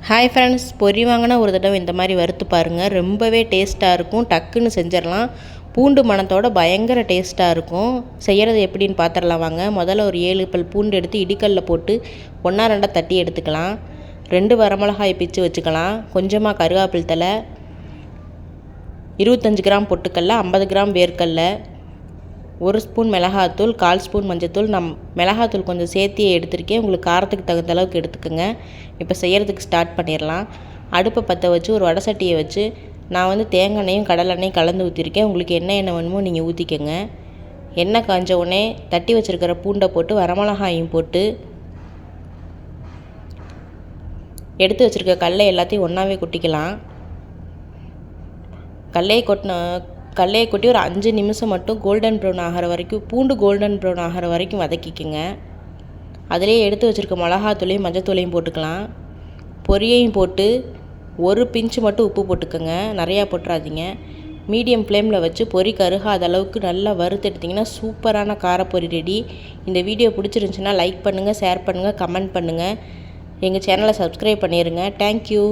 Hi friends, பொரி வாங்கினா ஒரு தடவை இந்த மாதிரி வறுத்து பாருங்கள். ரொம்பவே டேஸ்ட்டாக இருக்கும். டக்குன்னு செஞ்சிடலாம். பூண்டு மணத்தோட பயங்கர டேஸ்ட்டாக இருக்கும். செய்கிறது எப்படின்னு பார்த்துடலாம் வாங்க. முதல்ல ஒரு 7 பல் பூண்டு எடுத்து இடிக்கல்ல போட்டு 1-2 தட்டி எடுத்துக்கலாம். 2 வரமிளகாய் பிச்சு வச்சுக்கலாம். கொஞ்சமாக கருவேப்பிலை தழை, 25 கிராம் பொட்டுக்கடலை, 50 கிராம் வேர்க்கடலை, 1 ஸ்பூன் மிளகாத்தூள், 1/4 ஸ்பூன் மஞ்சத்தூள். மிளகாத்தூள் கொஞ்சம் சேர்த்தியே எடுத்திருக்கேன். உங்களுக்கு காரத்துக்கு தகுந்த அளவுக்கு எடுத்துக்கோங்க. இப்போ செய்கிறதுக்கு ஸ்டார்ட் பண்ணிடலாம். அடுப்பை பற்ற வச்சு ஒரு வடை சட்டியை வச்சு நான் தேங்காய் எண்ணெயும் கடலெண்ணெயும் கலந்து ஊற்றிருக்கேன். உங்களுக்கு என்ன எண்ணெய் வேணுமோ நீங்கள் ஊற்றிக்கோங்க. எண்ணெய் காஞ்ச உடனே தட்டி வச்சுருக்கிற பூண்டை போட்டு வரமிளகாயும் போட்டு எடுத்து வச்சுருக்க கடலை எல்லாத்தையும் ஒன்றாவே கொட்டிக்கலாம். கடலையை கொட்டி ஒரு 5 நிமிஷம் மட்டும் கோல்டன் ப்ரௌன் ஆகிற வரைக்கும், பூண்டு கோல்டன் ப்ரௌன் ஆகிற வரைக்கும் வதக்கிக்கோங்க. அதிலே எடுத்து வச்சுருக்க மிளகாத்தூளையும் மஞ்சத்தூளையும் போட்டுக்கலாம். பொரியையும் போட்டு ஒரு பிஞ்சு மட்டும் உப்பு போட்டுக்கோங்க. நிறையா போட்டுறாதீங்க. மீடியம் ஃப்ளேமில் வச்சு பொரி கருகாத அளவுக்கு நல்லா வறுத்து எடுத்திங்கன்னா சூப்பரான காரப்பொரி ரெடி. இந்த வீடியோ பிடிச்சிருந்துச்சின்னா லைக் பண்ணுங்கள், ஷேர் பண்ணுங்கள், கமெண்ட் பண்ணுங்கள். எங்கள் சேனலை சப்ஸ்கிரைப் பண்ணிடுங்க. தேங்க்யூ.